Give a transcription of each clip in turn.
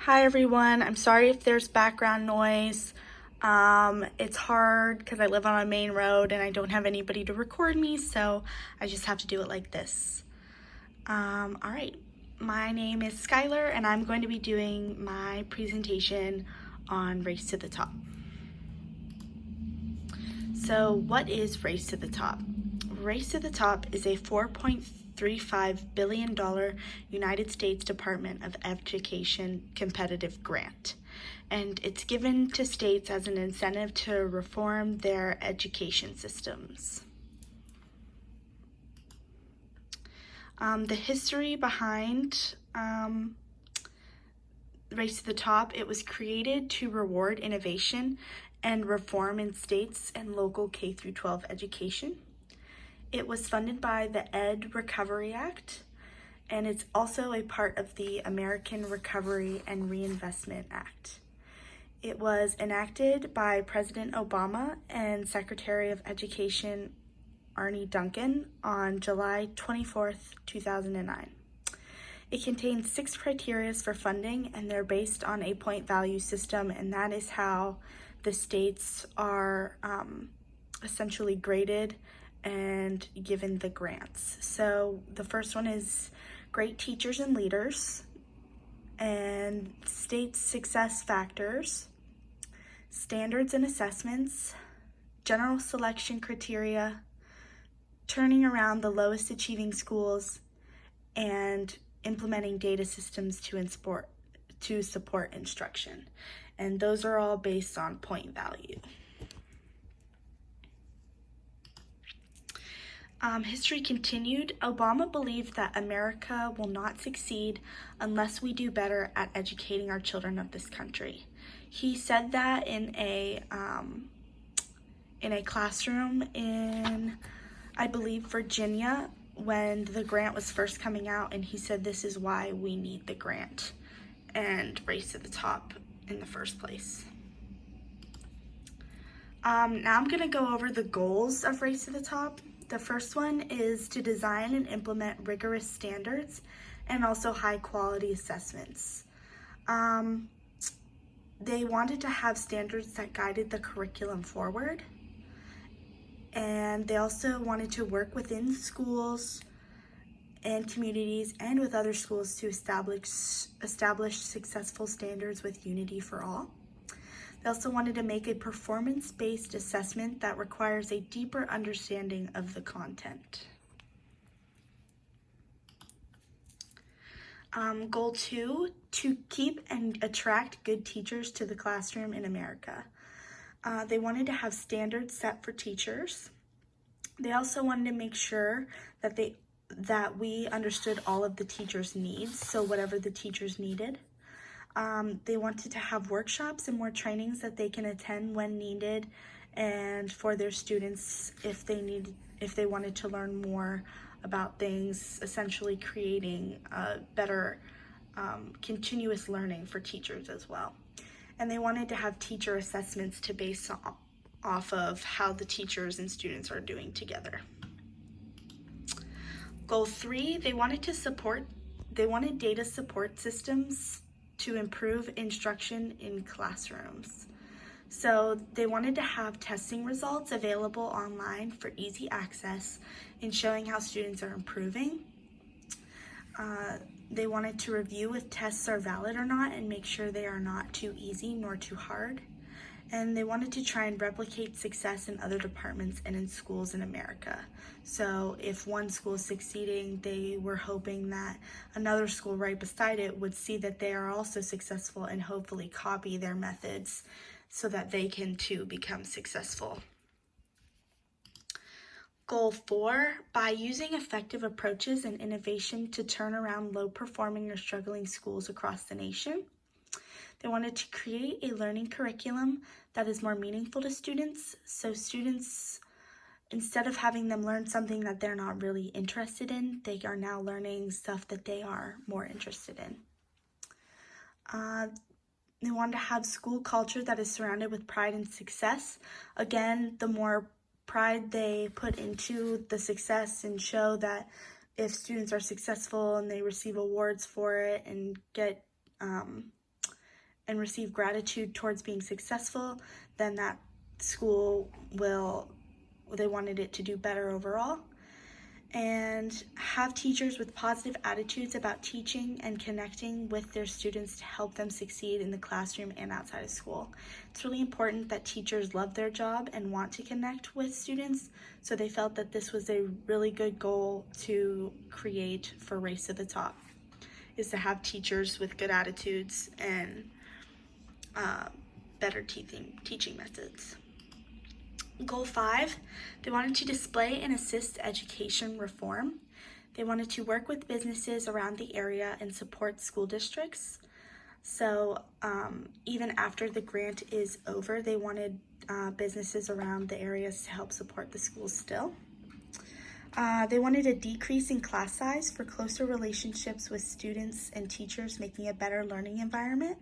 Hi everyone, I'm sorry if there's background noise. It's hard because I live on a main road and I don't have anybody to record me, so I just have to do it like this. All right, my name is Skylar and I'm going to be doing my presentation on Race to the Top. So what is Race to the Top? Race to the Top is a $4.35 billion United States Department of Education competitive grant, and it's given to states as an incentive to reform their education systems. The history behind Race to the Top, it was created to reward innovation and reform in states and local K-12 education. It was funded by the Ed Recovery Act, and it's also a part of the American Recovery and Reinvestment Act. It was enacted by President Obama and Secretary of Education Arne Duncan on July 24th, 2009. It contains 6 criteria for funding, and they're based on a point value system, and that is how the states are essentially graded and given the grants. So the first one is great teachers and leaders, and state success factors, standards and assessments, general selection criteria, turning around the lowest achieving schools, and implementing data systems to support instruction. And those are all based on point value. History continued. Obama believed that America will not succeed unless we do better at educating our children of this country. He said that in a classroom in, I believe, Virginia, when the grant was first coming out, and he said this is why we need the grant and Race to the Top in the first place. Now I'm going to go over the goals of Race to the Top. The first one is to design and implement rigorous standards and also high quality assessments. They wanted to have standards that guided the curriculum forward, and they also wanted to work within schools and communities and with other schools to establish successful standards with unity for all. They also wanted to make a performance-based assessment that requires a deeper understanding of the content. Goal 2, to keep and attract good teachers to the classroom in America. They wanted to have standards set for teachers. They also wanted to make sure that we understood all of the teachers' needs, so whatever the teachers needed. They wanted to have workshops and more trainings that they can attend when needed, and for their students if they wanted to learn more about things, essentially creating a better continuous learning for teachers as well. And they wanted to have teacher assessments to base off of how the teachers and students are doing together. Goal 3, they wanted data support systems to improve instruction in classrooms. So they wanted to have testing results available online for easy access in showing how students are improving. They wanted to review if tests are valid or not and make sure they are not too easy nor too hard. And they wanted to try and replicate success in other departments and in schools in America. So if one school is succeeding, they were hoping that another school right beside it would see that they are also successful and hopefully copy their methods so that they can too become successful. Goal 4, by using effective approaches and innovation to turn around low-performing or struggling schools across the nation. They wanted to create a learning curriculum that is more meaningful to students, so students, instead of having them learn something that they're not really interested in, they are now learning stuff that they are more interested in. They wanted to have school culture that is surrounded with pride and success. Again, the more pride they put into the success and show that if students are successful and they receive awards for it and get and receive gratitude towards being successful, then that school they wanted it to do better overall. And have teachers with positive attitudes about teaching and connecting with their students to help them succeed in the classroom and outside of school. It's really important that teachers love their job and want to connect with students, so they felt that this was a really good goal to create for Race to the Top, is to have teachers with good attitudes and better teaching methods. Goal 5, they wanted to display and assist education reform. They wanted to work with businesses around the area and support school districts. So even after the grant is over, they wanted businesses around the areas to help support the schools still. They wanted a decrease in class size for closer relationships with students and teachers, making a better learning environment.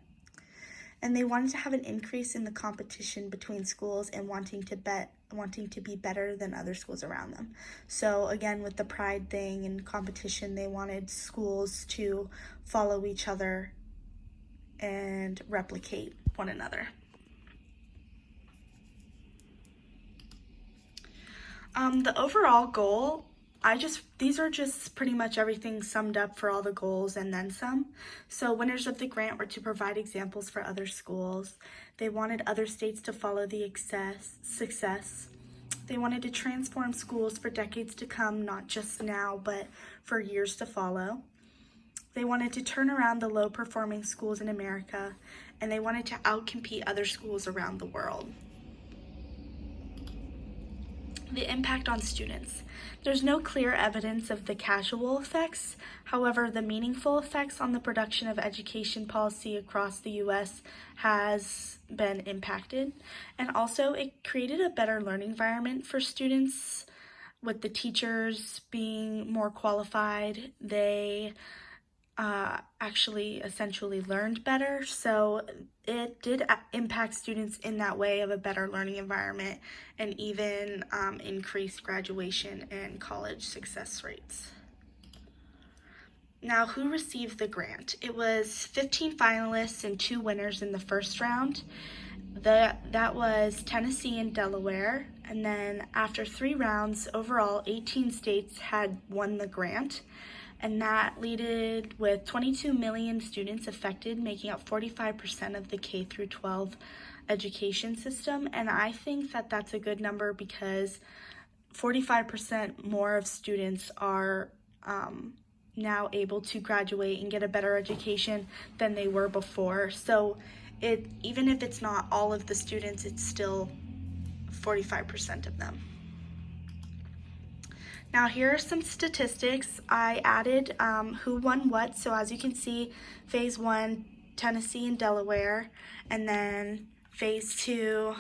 And they wanted to have an increase in the competition between schools and wanting to be better than other schools around them. So again, with the pride thing and competition, they wanted schools to follow each other and replicate one another. The overall goal, these are just pretty much everything summed up for all the goals and then some. So winners of the grant were to provide examples for other schools. They wanted other states to follow the success. They wanted to transform schools for decades to come, not just now, but for years to follow. They wanted to turn around the low-performing schools in America, and they wanted to outcompete other schools around the world. The impact on students. There's no clear evidence of the causal effects. However, the meaningful effects on the production of education policy across the U.S. has been impacted. And also, it created a better learning environment for students, with the teachers being more qualified. They actually essentially learned better, so it did impact students in that way of a better learning environment, and even increased graduation and college success rates. Now, who received the grant? It was 15 finalists and 2 winners in the first round. That was Tennessee and Delaware, and then after 3 rounds, overall 18 states had won the grant. And that leaded with 22 million students affected, making up 45% of the K through 12 education system. And I think that that's a good number, because 45% more of students are now able to graduate and get a better education than they were before. So even if it's not all of the students, it's still 45% of them. Now here are some statistics. I added who won what. So as you can see, phase 1, Tennessee and Delaware, and then phase 2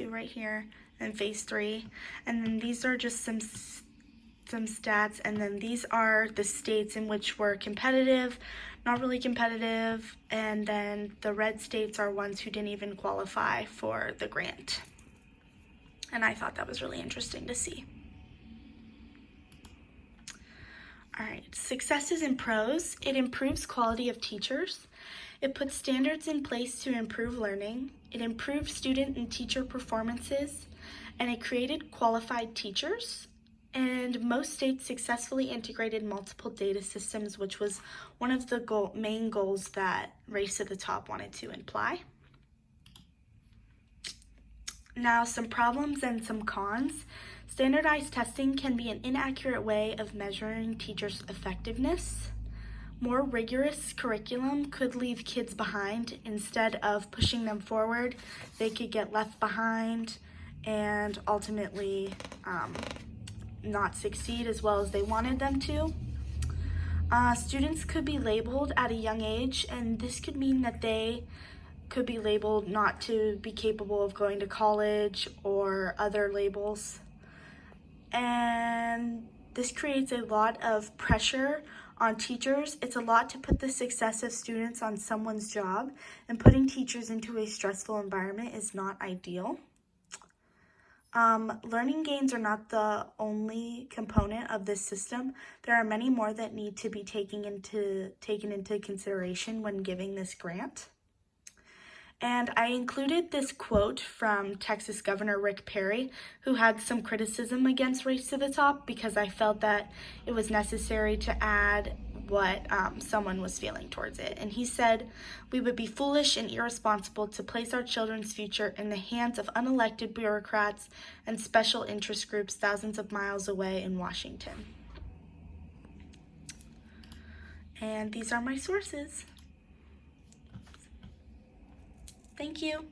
right here, and phase 3. And then these are just some stats, and then these are the states in which were competitive, not really competitive, and then the red states are ones who didn't even qualify for the grant. And I thought that was really interesting to see. All right, successes in pros. It improves quality of teachers. It puts standards in place to improve learning. It improved student and teacher performances, and it created qualified teachers. And most states successfully integrated multiple data systems, which was one of the main goals that Race to the Top wanted to imply. Now, some problems and some cons. Standardized testing can be an inaccurate way of measuring teachers' effectiveness. More rigorous curriculum could leave kids behind. Instead of pushing them forward, they could get left behind and ultimately not succeed as well as they wanted them to. Students could be labeled at a young age, and this could mean that they could be labeled not to be capable of going to college or other labels. And this creates a lot of pressure on teachers. It's a lot to put the success of students on someone's job, and putting teachers into a stressful environment is not ideal. Learning gains are not the only component of this system. There are many more that need to be taken into consideration when giving this grant. And I included this quote from Texas Governor Rick Perry, who had some criticism against Race to the Top, because I felt that it was necessary to add what someone was feeling towards it. And he said, "We would be foolish and irresponsible to place our children's future in the hands of unelected bureaucrats and special interest groups thousands of miles away in Washington." And these are my sources. Thank you.